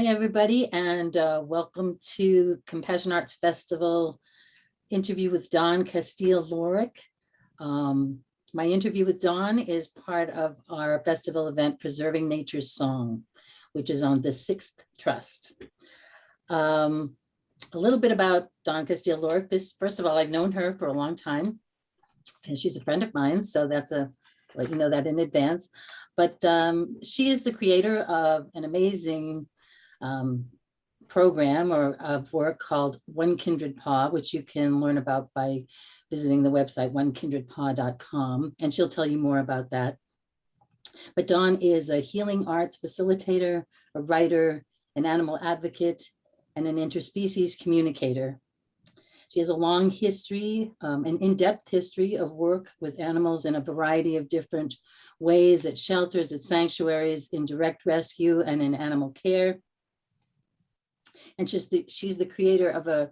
Hi, everybody, and welcome to Compassion Arts Festival interview with Dawn Casteel Lorick. My interview with Dawn is part of our festival event, Preserving Nature's Song, which is on the 6th Trust. A little bit about Dawn Casteel Lorick. First of all, I've known her for a long time, and she's a friend of mine, so that's let you know that in advance. But she is the creator of an amazing program of work called One Kindred Paw, which you can learn about by visiting the website onekindredpaw.com, and she'll tell you more about that. But Dawn is a healing arts facilitator, a writer, an animal advocate, and an interspecies communicator. She has a long history, an in-depth history of work with animals in a variety of different ways at shelters, at sanctuaries, in direct rescue, and in animal care. And she's the creator of a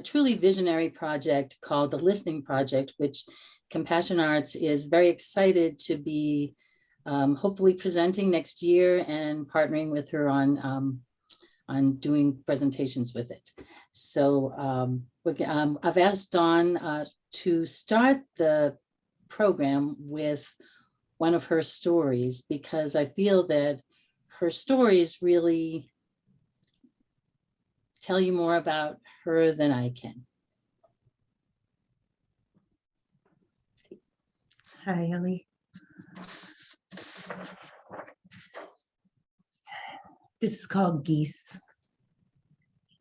truly visionary project called the Listening Project, which Compassion Arts is very excited to be hopefully presenting next year and partnering with her on doing presentations with it. So I've asked Dawn to start the program with one of her stories, because I feel that her stories really tell you more about her than I can. Hi, Ellie. This is called Geese.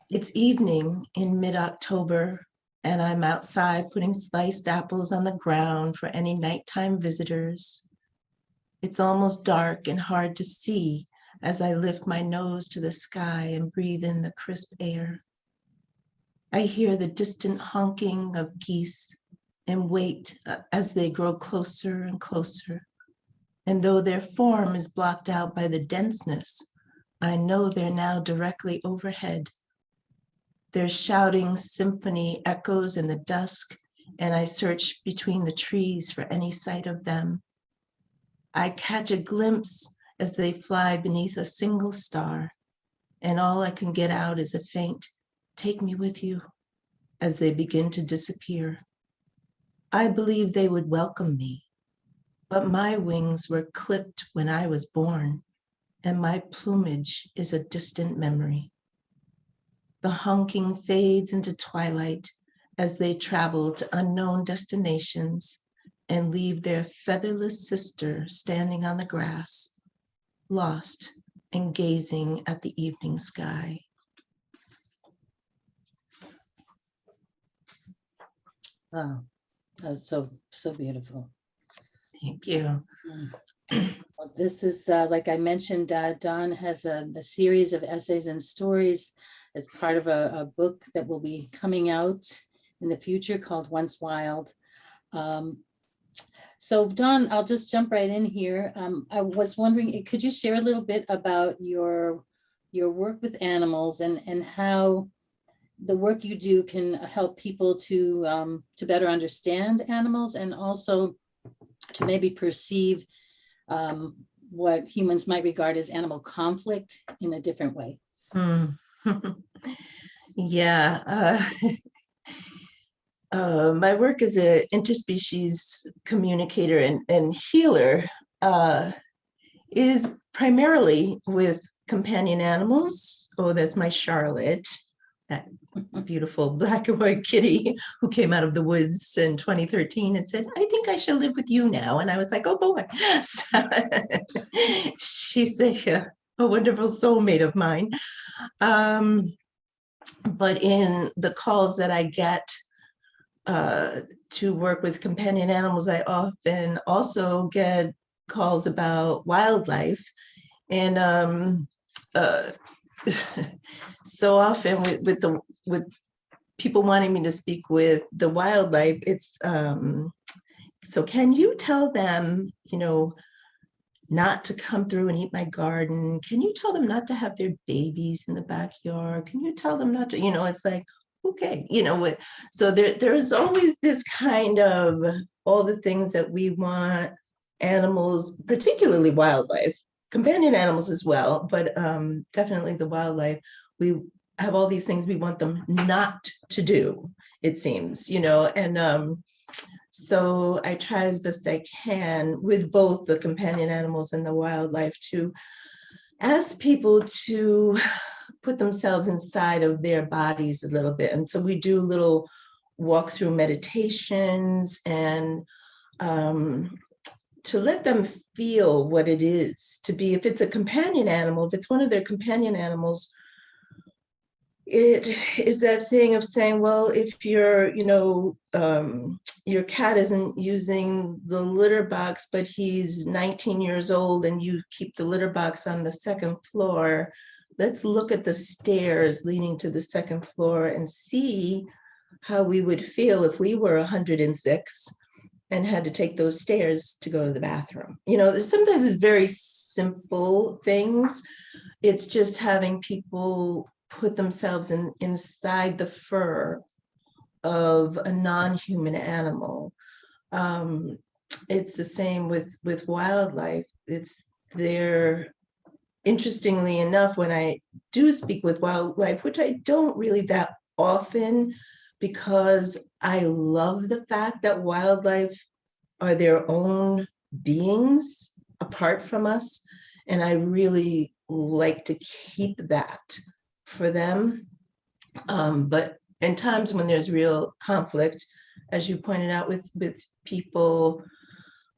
It's evening in mid-October, and I'm outside putting sliced apples on the ground for any nighttime visitors. It's almost dark and hard to see as I lift my nose to the sky and breathe in the crisp air. I hear the distant honking of geese and wait as they grow closer and closer. And though their form is blocked out by the denseness, I know they're now directly overhead. Their shouting symphony echoes in the dusk, and I search between the trees for any sight of them. I catch a glimpse as they fly beneath a single star, and all I can get out is a faint, "Take me with you," as they begin to disappear. I believe they would welcome me, but my wings were clipped when I was born, and my plumage is a distant memory. The honking fades into twilight as they travel to unknown destinations and leave their featherless sister standing on the grass, lost and gazing at the evening sky. Wow, that's so beautiful. Thank you. Well, this is, like I mentioned, Dawn has a series of essays and stories as part of a book that will be coming out in the future called Once Wild. So Dawn, I'll just jump right in here. I was wondering, could you share a little bit about your work with animals and how the work you do can help people to better understand animals, and also to maybe perceive what humans might regard as animal conflict in a different way? Yeah. My work as an interspecies communicator and healer is primarily with companion animals. Oh, that's my Charlotte, that beautiful black and white kitty who came out of the woods in 2013 and said, "I think I shall live with you now." And I was like, "Oh boy." So, she's a wonderful soulmate of mine. But in the calls that I get to work with companion animals, I often also get calls about wildlife. And so often with people wanting me to speak with the wildlife, it's so can you tell them, not to come through and eat my garden? Can you tell them not to have their babies in the backyard? Can you tell them not to, it's like, okay, so there's always this kind of all the things that we want animals, particularly wildlife, companion animals as well, but definitely the wildlife. We have all these things we want them not to do, it seems, and so I try as best I can with both the companion animals and the wildlife to ask people to put themselves inside of their bodies a little bit. And so we do little walk through meditations and to let them feel what it is to be, if it's a companion animal, if it's one of their companion animals, it is that thing of saying, well, if your cat isn't using the litter box, but he's 19 years old and you keep the litter box on the second floor, let's look at the stairs leading to the second floor and see how we would feel if we were 106 and had to take those stairs to go to the bathroom. Sometimes it's very simple things. It's just having people put themselves inside the fur of a non-human animal. It's the same with wildlife. It's there. Interestingly enough, when I do speak with wildlife, which I don't really that often, because I love the fact that wildlife are their own beings apart from us. And I really like to keep that for them. But in times when there's real conflict, as you pointed out with people,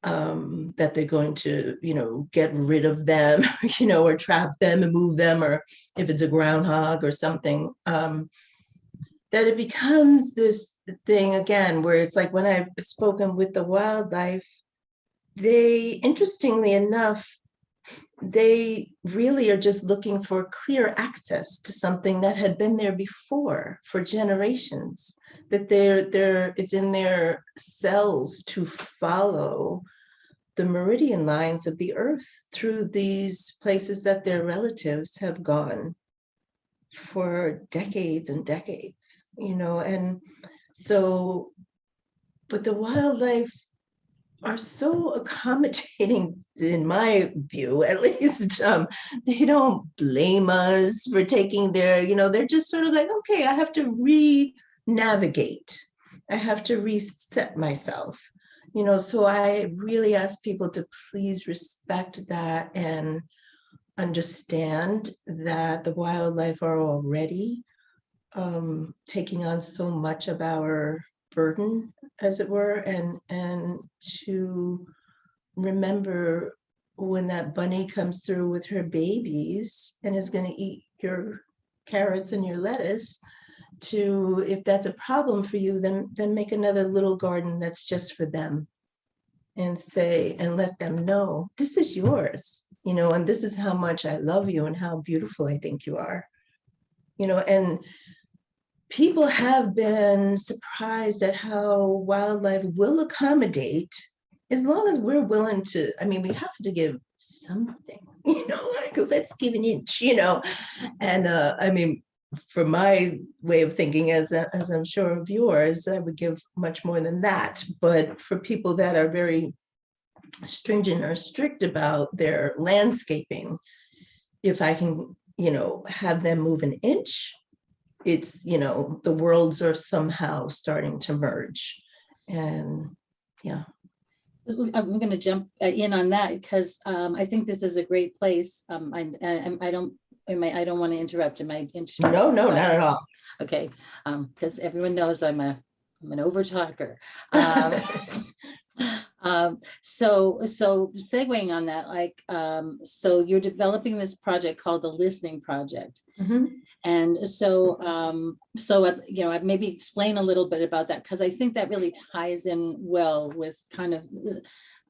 that they're going to, get rid of them, or trap them and move them, or if it's a groundhog or something, that it becomes this thing again, where it's like when I've spoken with the wildlife, they, interestingly enough, they really are just looking for clear access to something that had been there before for generations, that it's in their cells to follow the meridian lines of the earth through these places that their relatives have gone for decades and decades, and so, but the wildlife are so accommodating, in my view, at least. They don't blame us for taking they're just sort of like, okay, I have to re-navigate. I have to reset myself, so I really ask people to please respect that and understand that the wildlife are already taking on so much of our burden, as it were, and to remember when that bunny comes through with her babies and is going to eat your carrots and your lettuce, to, if that's a problem for you, then make another little garden that's just for them, and say, and let them know this is yours, and this is how much I love you and how beautiful I think you are, and people have been surprised at how wildlife will accommodate, as long as we're willing to. I mean, we have to give something, like, let's give an inch, and I mean, for my way of thinking, as I'm sure of yours, I would give much more than that. But for people that are very stringent or strict about their landscaping, if I can, have them move an inch, it's, the worlds are somehow starting to merge. And yeah. I'm going to jump in on that because I think this is a great place. I don't want to interrupt. Am I interrupting? No, not at all. Okay, because everyone knows I'm an over talker. So segueing on that, like, so you're developing this project called the Listening Project. Mm-hmm. And so, maybe explain a little bit about that, because I think that really ties in well with kind of,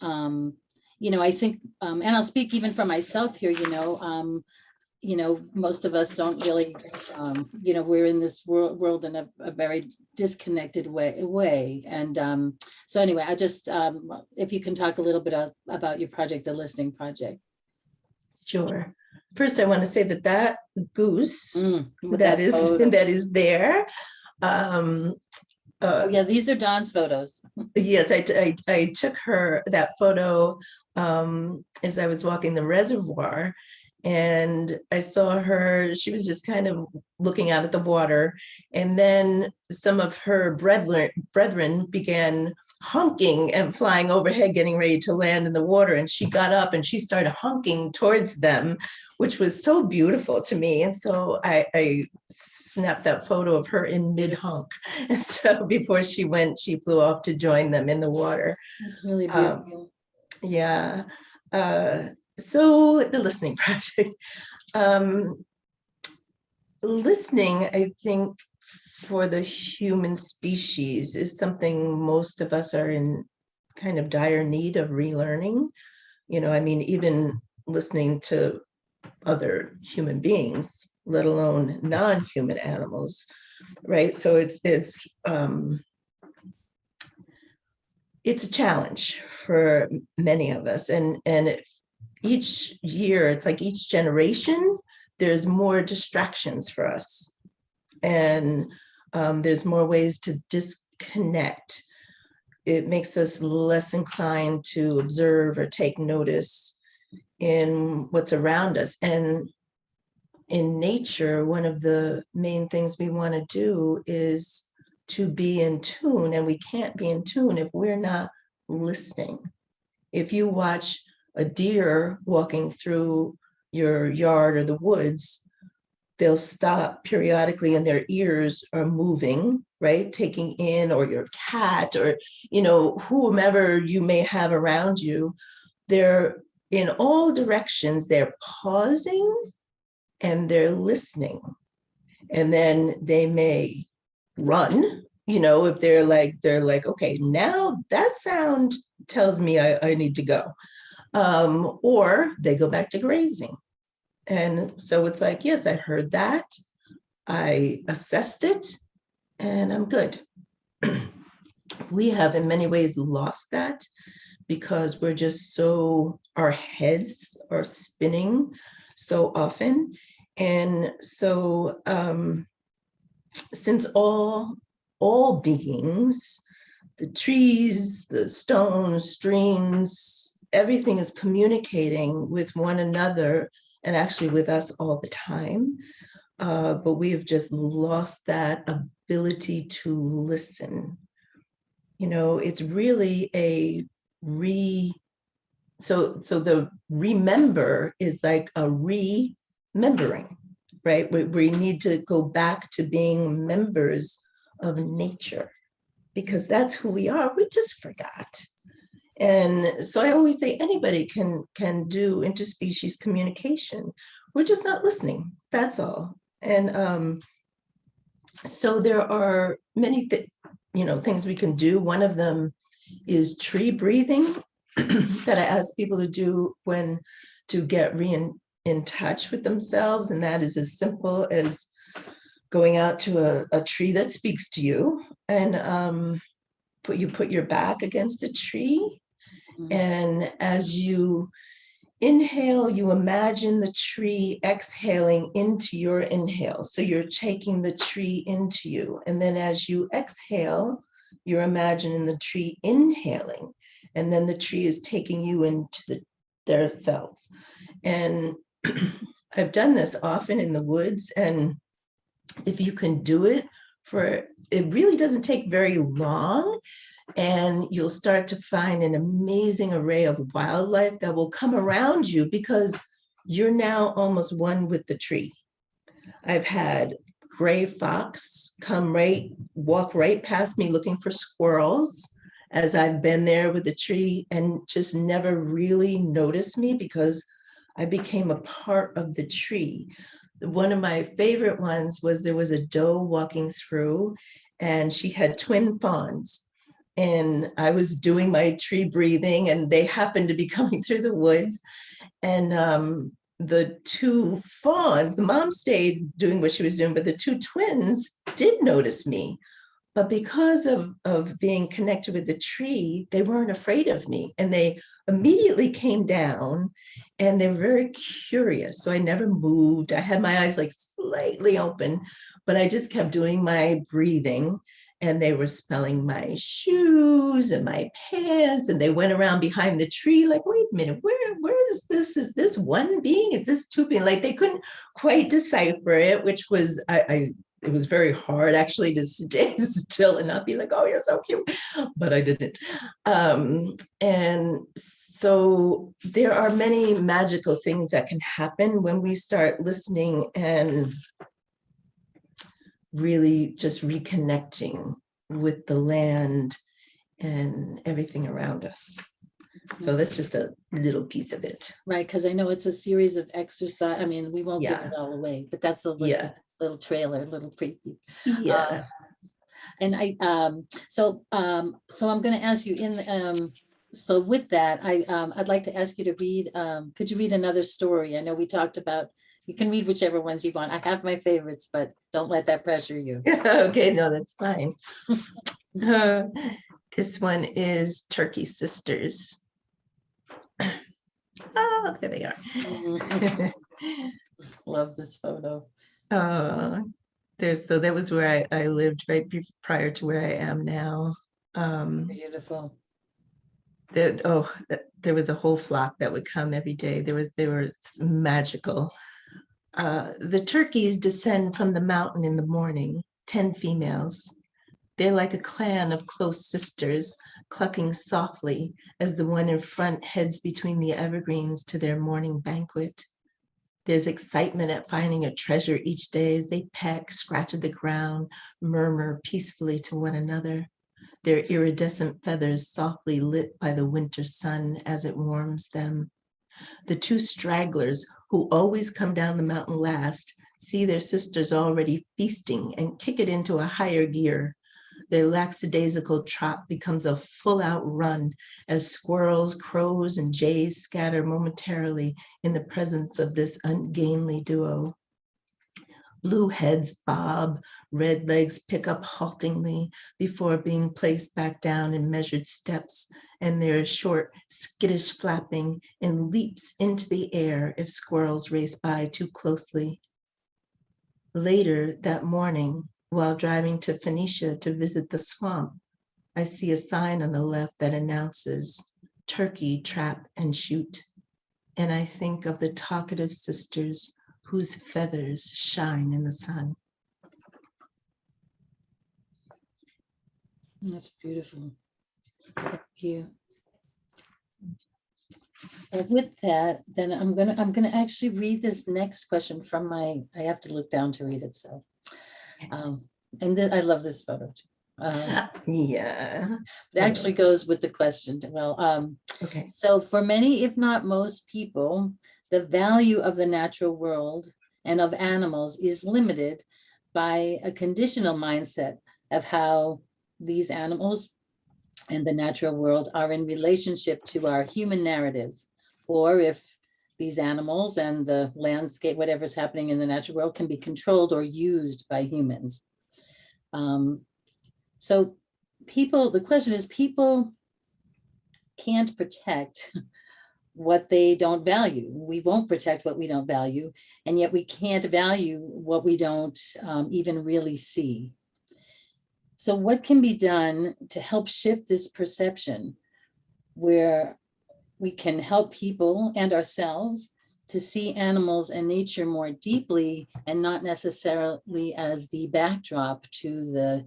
I think, and I'll speak even for myself here, most of us don't really, we're in this world in a very disconnected way. And so anyway, I just, if you can talk a little bit about your project, the Listening Project. Sure. First, I want to say that goose that is there Oh, yeah, these are Dawn's photos. Yes, I took that photo as I was walking the reservoir, and I saw her. She was just kind of looking out at the water, and then some of her brethren began honking and flying overhead, getting ready to land in the water. And she got up and she started honking towards them, which was so beautiful to me. And so I snapped that photo of her in mid honk. And so before she went, she flew off to join them in the water. It's really Um, beautiful. yeah. So the listening project. Um, Listening, I think, for the human species is something most of us are in kind of dire need of relearning. I mean, even listening to other human beings, let alone non-human animals, right? So it's a challenge for many of us, and each year, it's like each generation, there's more distractions for us, and there's more ways to disconnect. It makes us less inclined to observe or take notice in what's around us. And in nature, one of the main things we want to do is to be in tune, and we can't be in tune if we're not listening. If you watch a deer walking through your yard or the woods, they'll stop periodically and their ears are moving, right? Taking in, or your cat, or, whomever you may have around you, they're in all directions, they're pausing and they're listening. And then they may run, if they're like, okay, now that sound tells me I need to go. Or they go back to grazing. And so it's like, yes, I heard that, I assessed it, and I'm good. We have in many ways lost that because we're just our heads are spinning so often. And so since all beings, the trees, the stones, streams, everything is communicating with one another and actually with us all the time. But we have just lost that ability to listen. It's really so the remember is like a remembering, right? We need to go back to being members of nature, because that's who we are. We just forgot. And so I always say anybody can do interspecies communication. We're just not listening. That's all. And so there are many things we can do. One of them is tree breathing that I ask people to do to get in touch with themselves. And that is as simple as going out to a tree that speaks to you, and put your back against the tree. And as you inhale, you imagine the tree exhaling into your inhale. So you're taking the tree into you. And then as you exhale, you're imagining the tree inhaling. And then the tree is taking you into their selves. And I've done this often in the woods. And if you can do it it really doesn't take very long. And you'll start to find an amazing array of wildlife that will come around you because you're now almost one with the tree. I've had gray fox walk right past me looking for squirrels as I've been there with the tree, and just never really noticed me because I became a part of the tree. One of my favorite ones was there was a doe walking through, and she had twin fawns. And I was doing my tree breathing, and they happened to be coming through the woods. And the two fawns, the mom stayed doing what she was doing, but the two twins did notice me. But because of being connected with the tree, they weren't afraid of me. And they immediately came down, and they were very curious. So I never moved. I had my eyes like slightly open, but I just kept doing my breathing. and they were smelling my shoes and my pants, and they went around behind the tree like, wait a minute, where is this? Is this one being? Is this two being? Like they couldn't quite decipher it, which was it was very hard actually to stay still and not be like, oh, you're so cute, but I didn't. And so there are many magical things that can happen when we start listening and really just reconnecting with the land and everything around us. So that's just a little piece of it. Right, because I know it's a series of exercise. I mean, we won't give Yeah. it all away, but that's a little trailer, a little preview. Yeah. And so I'm going to ask you so with that, I'd like to ask you to read, could you read another story? I know we talked about, you can read whichever ones you want. I have my favorites, but don't let that pressure you. Okay, no, that's fine. This one is Turkey Sisters. Oh, there they are. Love this photo. So that was where I lived right prior to where I am now. Beautiful. There was a whole flock that would come every day. They were magical. The turkeys descend from the mountain in the morning, 10 females. They're like a clan of close sisters, clucking softly as the one in front heads between the evergreens to their morning banquet. There's excitement at finding a treasure each day as they peck, scratch at the ground, murmur peacefully to one another, their iridescent feathers softly lit by the winter sun as it warms them. The two stragglers, who always come down the mountain last, see their sisters already feasting and kick it into a higher gear. Their lackadaisical trot becomes a full-out run as squirrels, crows, and jays scatter momentarily in the presence of this ungainly duo. Blue heads bob, red legs pick up haltingly before being placed back down in measured steps, and their short, skittish flapping and leaps into the air if squirrels race by too closely. Later that morning, while driving to Phoenicia to visit the swamp, I see a sign on the left that announces turkey trap and shoot. And I think of the talkative sisters whose feathers shine in the sun. That's beautiful. Thank you. With that, then I'm gonna actually read this next question from I have to look down to read it. So, and I love this photo too. Yeah. It actually goes with the question. Well, okay. So for many, if not most people, the value of the natural world and of animals is limited by a conditional mindset of how these animals and the natural world are in relationship to our human narrative, or if these animals and the landscape, whatever's happening in the natural world, can be controlled or used by humans. So the question is, people can't protect what they don't value. We won't protect what we don't value, and yet we can't value what we don't even really see. So what can be done to help shift this perception where we can help people and ourselves to see animals and nature more deeply and not necessarily as the backdrop to the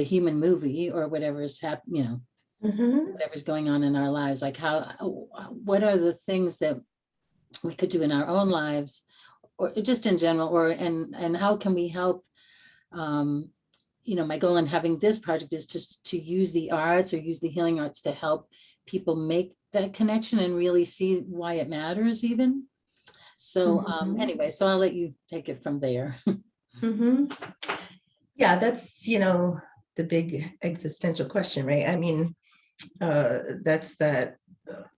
human movie or whatever's happening, whatever's going on in our lives? Like what are the things that we could do in our own lives or just in general, and how can we help? My goal in having this project is just to use the arts or use the healing arts to help people make that connection and really see why it matters even. So anyway, so I'll let you take it from there. Yeah, that's, the big existential question, right? I mean, that's that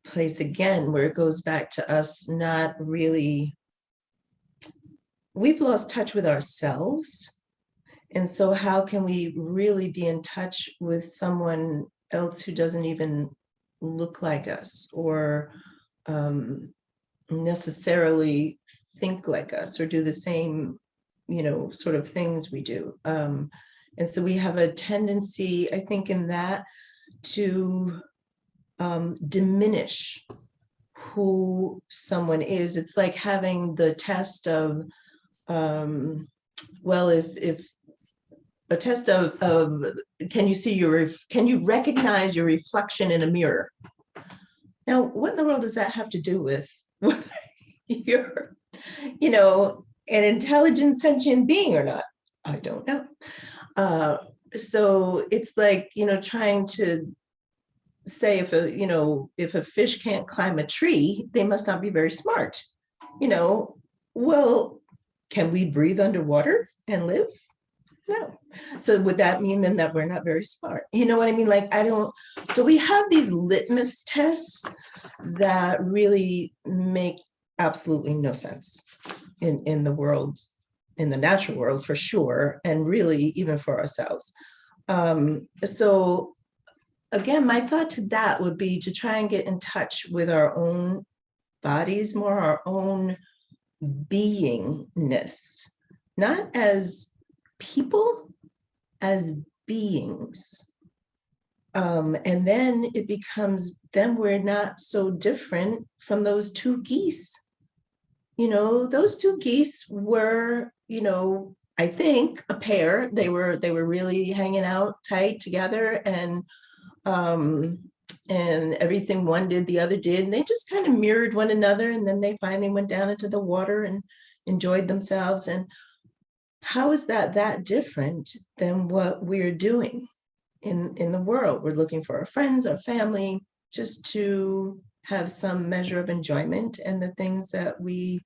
place again where it goes back to us not really, we've lost touch with ourselves. And so how can we really be in touch with someone else who doesn't even look like us or necessarily think like us or do the same, sort of things we do? And so we have a tendency, I think, in that to diminish who someone is. It's like having the test of, well, if a test of can you see can you recognize your reflection in a mirror? Now, what in the world does that have to do with whether you're, an intelligent sentient being or not? I don't know. So it's like, trying to say if a fish can't climb a tree, they must not be very smart. Well, can we breathe underwater and live? No. So would that mean then that we're not very smart? You know what I mean? Like, I don't. So we have these litmus tests that really make absolutely no sense in the world, in the natural world for sure, and really even for ourselves. So again, my thought to that would be to try and get in touch with our own bodies more, our own beingness, not as people, as beings. And then it becomes, then we're not so different from those two geese. Those two geese were, I think a pair. They were really hanging out tight together, and everything one did, the other did, and they just kind of mirrored one another. And then they finally went down into the water and enjoyed themselves. And how is that different than what we're doing in the world? We're looking for our friends, our family, just to have some measure of enjoyment, and the things that we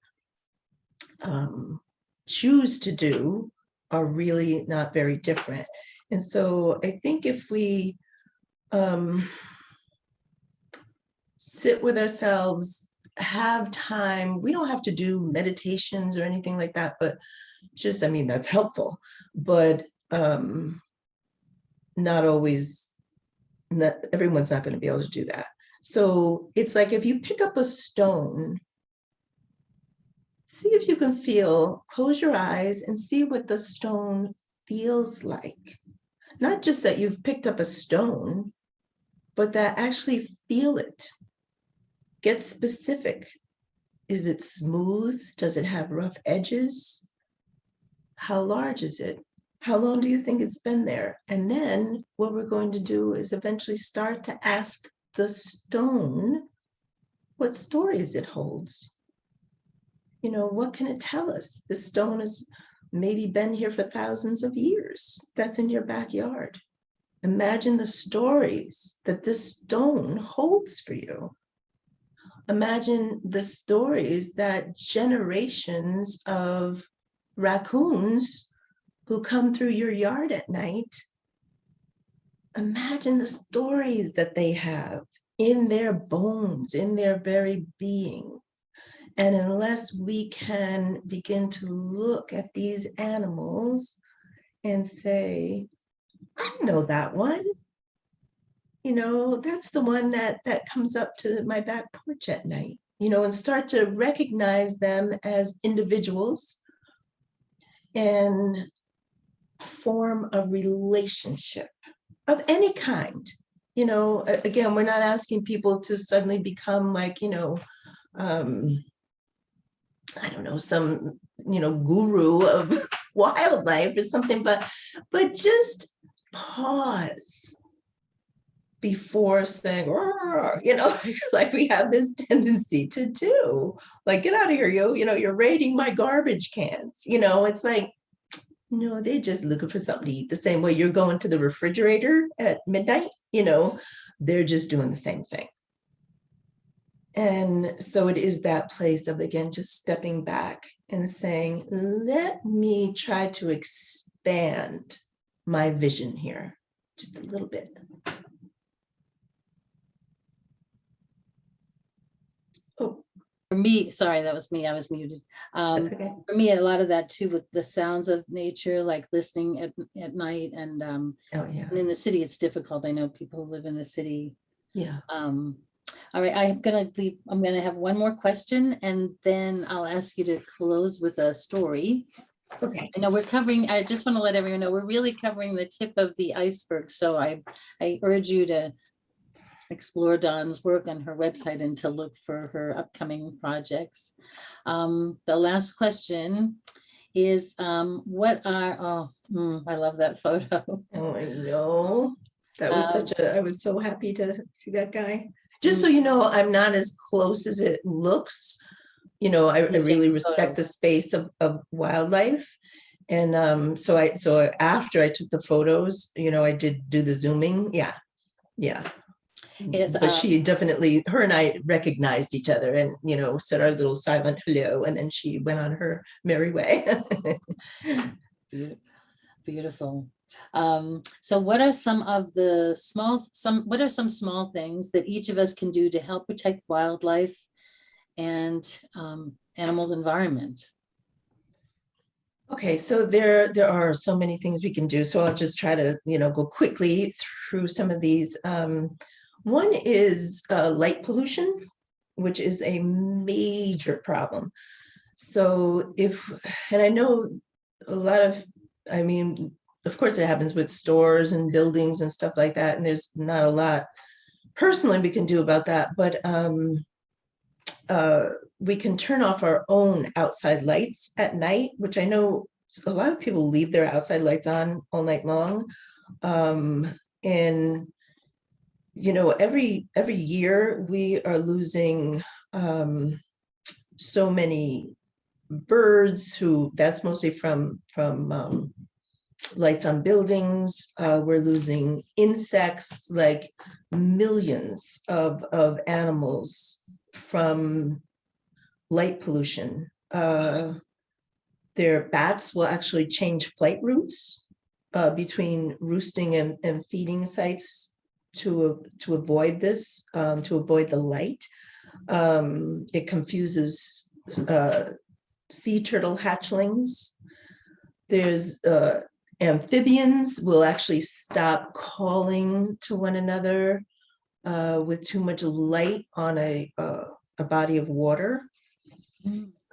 choose to do are really not very different. And so I think if we sit with ourselves, have time, we don't have to do meditations or anything like that, but just, that's helpful, but not always, not everyone's not going to be able to do that. So it's like, if you pick up a stone, see if you can close your eyes and see what the stone feels like. Not just that you've picked up a stone, but that actually feel it. Get specific. Is it smooth? Does it have rough edges? How large is it? How long do you think it's been there? And then what we're going to do is eventually start to ask the stone what stories it holds. What can it tell us? This stone has maybe been here for thousands of years. That's in your backyard. Imagine the stories that this stone holds for you. Imagine the stories that generations of raccoons who come through your yard at night, imagine the stories that they have in their bones, in their very being. And unless we can begin to look at these animals and say, I know that one. That's the one that comes up to my back porch at night, and start to recognize them as individuals and form a relationship of any kind. Again, we're not asking people to suddenly become like, I don't know, some, guru of wildlife or something, but just pause before saying, like we have this tendency to do, like, get out of here, you're raiding my garbage cans. It's like, no, they're just looking for something to eat, the same way you're going to the refrigerator at midnight, they're just doing the same thing. And so it is that place of, again, just stepping back and saying, let me try to expand my vision here just a little bit. Oh, For me, sorry, that was me. I was muted. that's okay. For me, a lot of that too, with the sounds of nature, like listening at night, and Oh, yeah. and in the city, it's difficult. I know people who live in the city. Yeah. All right, I'm gonna have one more question, and then I'll ask you to close with a story. Okay. I know we're covering, I just want to let everyone know, we're really covering the tip of the iceberg. So I urge you to explore Dawn's work on her website and to look for her upcoming projects. The last question is, what are, I love that photo. Oh, I know. That was Um, I was so happy to see that guy. Just so you know, I'm not as close as it looks. You know, I You take really the respect photo. the space of wildlife. And so after I took the photos, you know, I did do the zooming. Yeah. Yeah. It's, But she definitely, her and I recognized each other and, you know, said our little silent hello. And then she went on her merry way. beautiful. So what are some of the what are some small things that each of us can do to help protect wildlife and animals' environment? Okay, so there are so many things we can do. So I'll just try to, you know, go quickly through some of these. One is light pollution, which is a major problem. So and I know a lot of, I mean, of course it happens with stores and buildings and stuff like that, and there's not a lot personally we can do about that, but we can turn off our own outside lights at night, which I know a lot of people leave their outside lights on all night long. And you know, every year we are losing so many birds who, that's mostly from lights on buildings. We're losing insects, like millions of animals from light pollution. Their bats will actually change flight routes between roosting and feeding sites to avoid this, to avoid the light. It confuses sea turtle hatchlings. There's amphibians will actually stop calling to one another with too much light on a body of water.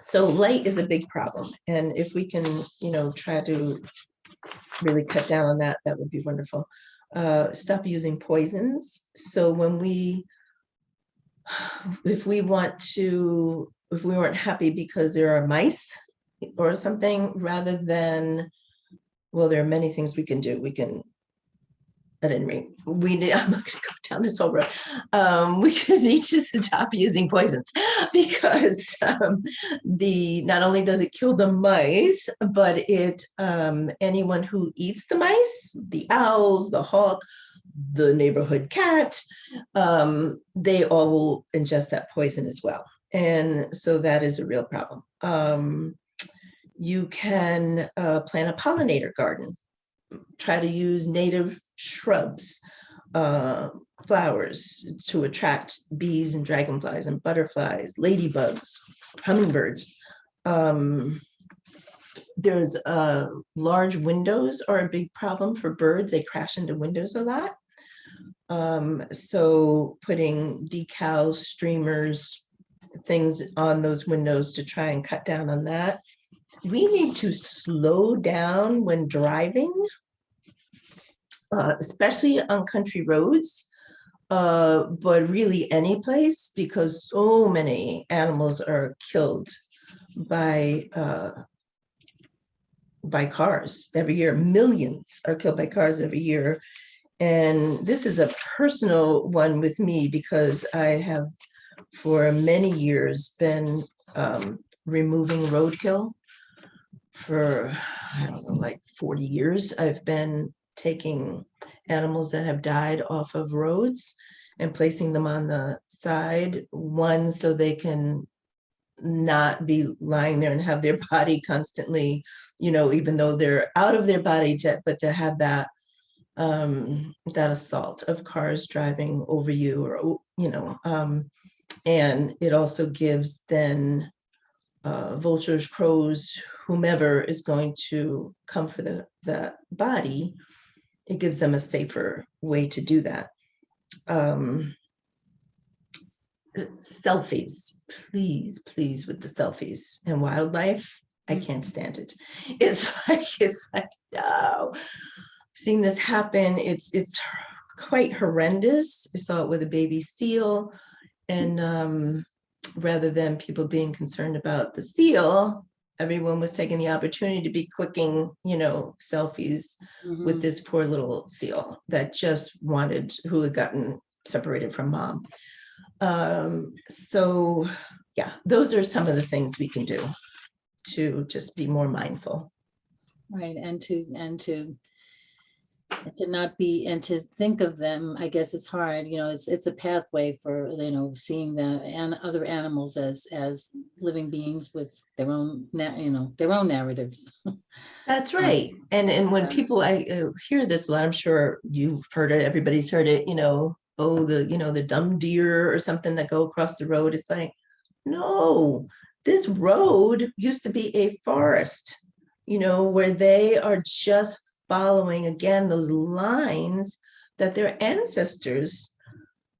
So light is a big problem. And if we can, you know, try to really cut down on that, that would be wonderful. Stop using poisons. So when if we weren't happy because there are mice or something, rather than, well, there are many things we can do. We can, at any rate, I'm not going to go down this whole road. We need to stop using poisons because not only does it kill the mice, but anyone who eats the mice, the owls, the hawk, the neighborhood cat, they all will ingest that poison as well. And so that is a real problem. You can plant a pollinator garden. Try to use native shrubs, flowers to attract bees and dragonflies and butterflies, ladybugs, hummingbirds. There's large windows are a big problem for birds. They crash into windows a lot. So putting decals, streamers, things on those windows to try and cut down on that. We need to slow down when driving, especially on country roads, but really any place, because so many animals are killed by cars every year. Millions are killed by cars every year. And this is a personal one with me because I have for many years been removing roadkill. For, I don't know, like 40 years, I've been taking animals that have died off of roads and placing them on the side, one, so they can not be lying there and have their body constantly, you know, even though they're out of their body, but to have that that assault of cars driving over you, or you know, and it also gives then vultures, crows, whomever is going to come for the body, it gives them a safer way to do that. Selfies, please, with the selfies and wildlife. I can't stand it. It's like, no. Seeing this happen, it's quite horrendous. I saw it with a baby seal, and rather than people being concerned about the seal, everyone was taking the opportunity to be clicking, selfies with this poor little seal that just who had gotten separated from mom. So yeah, those are some of the things we can do to just be more mindful. Right, and to not be, and to think of them, I guess it's hard, it's a pathway for, seeing and other animals as living beings with their own, their own narratives. That's right. And when people, I hear this a lot, I'm sure you've heard it, everybody's heard it, oh, the dumb deer or something that go across the road. It's like, no, this road used to be a forest, where they are just following, again, those lines that their ancestors,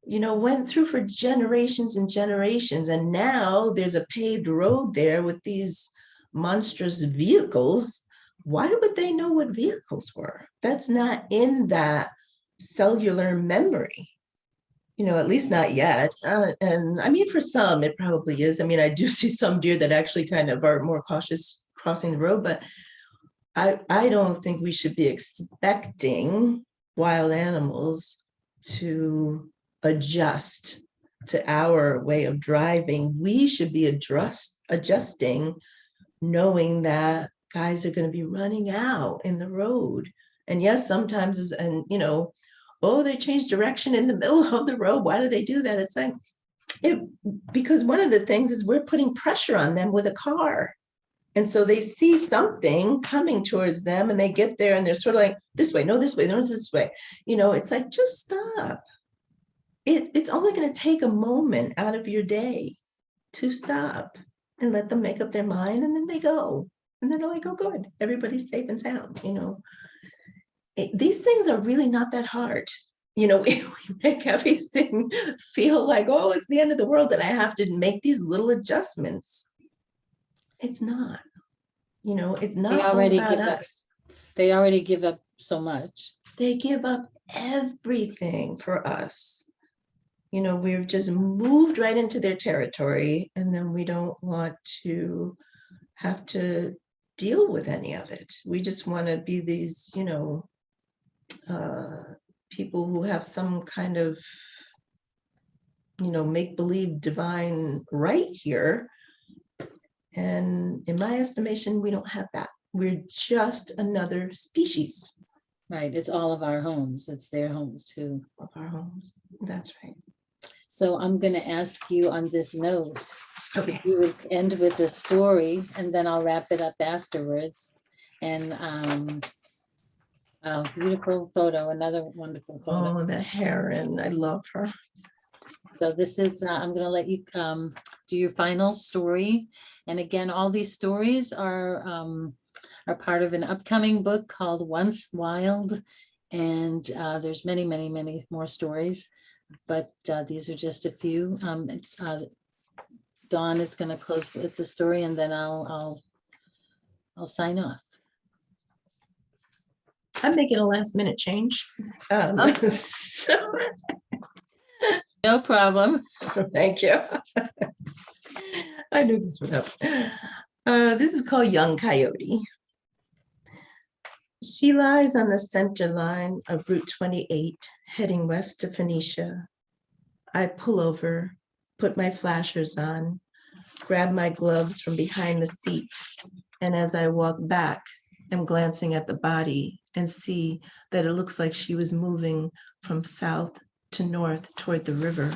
went through for generations and generations. And now there's a paved road there with these monstrous vehicles. Why would they know what vehicles were? That's not in that cellular memory, at least not yet. And I mean, for some, it probably is. I mean, I do see some deer that actually kind of are more cautious crossing the road, but I don't think we should be expecting wild animals to adjust to our way of driving. We should be adjusting, knowing that guys are going to be running out in the road. And yes, sometimes, oh, they change direction in the middle of the road. Why do they do that? It's like, because one of the things is we're putting pressure on them with a car. And so they see something coming towards them and they get there and they're sort of like, this way, no, this way, no, this way. It's like, just stop. It's only going to take a moment out of your day to stop and let them make up their mind, and then they go. And then they're like, oh, good, everybody's safe and sound. These things are really not that hard. We make everything feel like, oh, it's the end of the world that I have to make these little adjustments. It's not. It's not all about us. They already give up so much. They give up everything for us. We've just moved right into their territory, and then we don't want to have to deal with any of it. We just want to be these, people who have some kind of, make-believe divine right here. And in my estimation, we don't have that. We're just another species. Right. It's all of our homes. It's their homes too. Of our homes. That's right. So I'm going to ask you on this note, okay, if you would end with a story, and then I'll wrap it up afterwards. And beautiful photo, another wonderful photo. Oh, the heron. I love her. So this is, I'm going to let you do your final story. And again, all these stories are part of an upcoming book called Once Wild. And there's many, many, many more stories, but these are just a few. Dawn is going to close with the story, and then I'll sign off. I'm making a last minute change. No problem. Thank you. I knew this would happen. This is called Young Coyote. She lies on the center line of Route 28, heading west to Phoenicia. I pull over, put my flashers on, grab my gloves from behind the seat, and as I walk back, I'm glancing at the body and see that it looks like she was moving from south to north toward the river.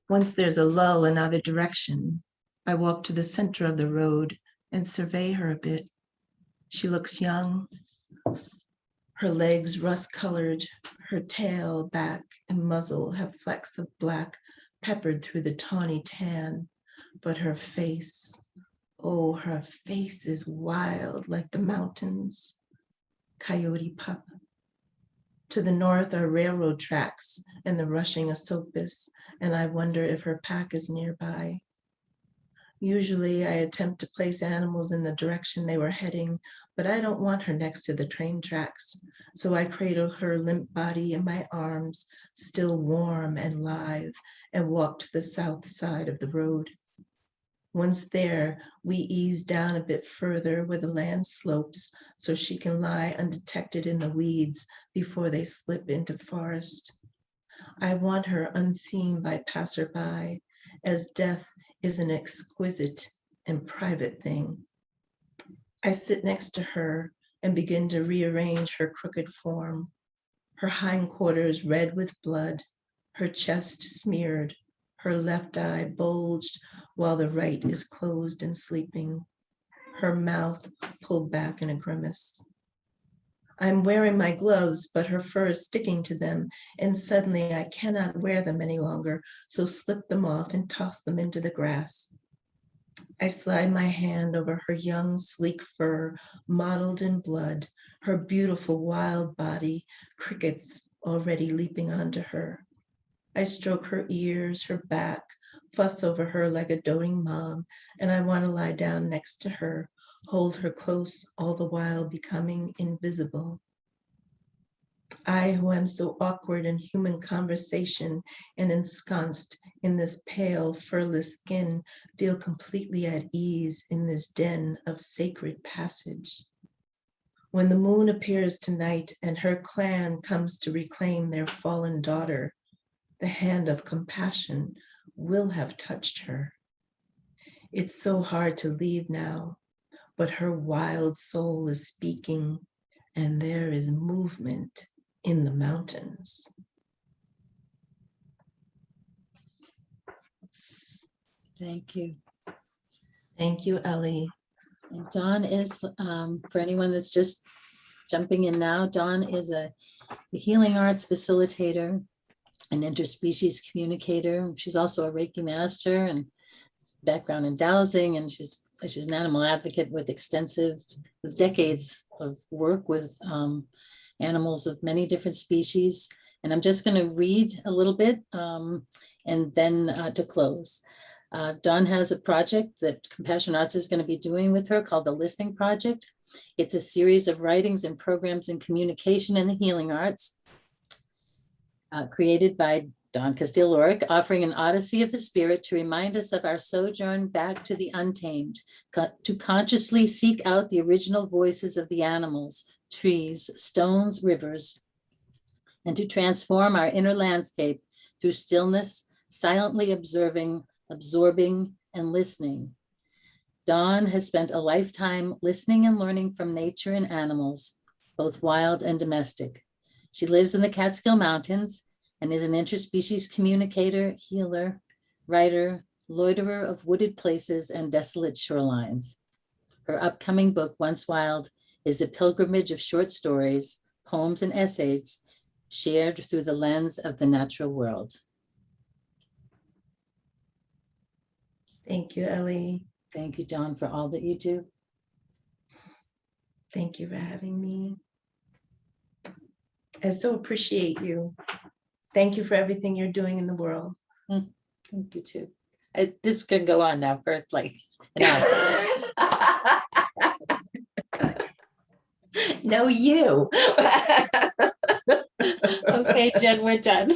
Once there's a lull in either direction, I walk to the center of the road and survey her a bit. She looks young, her legs rust-colored, her tail, back, and muzzle have flecks of black peppered through the tawny tan, but her face, oh, her face is wild like the mountains. Coyote pup. To the north are railroad tracks and the rushing Esopus, and I wonder if her pack is nearby. Usually I attempt to place animals in the direction they were heading, but I don't want her next to the train tracks. So I cradle her limp body in my arms, still warm and live, and walk to the south side of the road. Once there, we ease down a bit further where the land slopes so she can lie undetected in the weeds before they slip into forest. I want her unseen by passerby, as death is an exquisite and private thing. I sit next to her and begin to rearrange her crooked form, her hindquarters red with blood, her chest smeared, her left eye bulged while the right is closed and sleeping, her mouth pulled back in a grimace. I'm wearing my gloves, but her fur is sticking to them, and suddenly I cannot wear them any longer, so slip them off and toss them into the grass. I slide my hand over her young, sleek fur, mottled in blood, her beautiful wild body, crickets already leaping onto her. I stroke her ears, her back, fuss over her like a doting mom, and I want to lie down next to her, hold her close, all the while becoming invisible. I, who am so awkward in human conversation and ensconced in this pale, furless skin, feel completely at ease in this den of sacred passage. When the moon appears tonight and her clan comes to reclaim their fallen daughter, the hand of compassion will have touched her. It's so hard to leave now, but her wild soul is speaking, and there is movement in the mountains. Thank you. Thank you, Ellie. And Dawn is, for anyone that's just jumping in now, Dawn is a healing arts facilitator, an interspecies communicator. She's also a Reiki master and background in dowsing, and she's an animal advocate with decades of work with animals of many different species. And I'm just going to read a little bit and then to close. Dawn has a project that Compassion Arts is going to be doing with her called the Listening Project. It's a series of writings and programs in communication and the healing arts created by Casteel, Lorick, offering an odyssey of the spirit to remind us of our sojourn back to the untamed, to consciously seek out the original voices of the animals, trees, stones, rivers, and to transform our inner landscape through stillness, silently observing, absorbing, and listening. Dawn has spent a lifetime listening and learning from nature and animals, both wild and domestic. She lives in the Catskill Mountains and is an interspecies communicator, healer, writer, loiterer of wooded places and desolate shorelines. Her upcoming book, Once Wild, is a pilgrimage of short stories, poems, and essays shared through the lens of the natural world. Thank you, Ellie. Thank you, Dawn, for all that you do. Thank you for having me. I so appreciate you. Thank you for everything you're doing in the world. Thank you too. This can go on now for like an hour. No, you. Okay, Jen, we're done.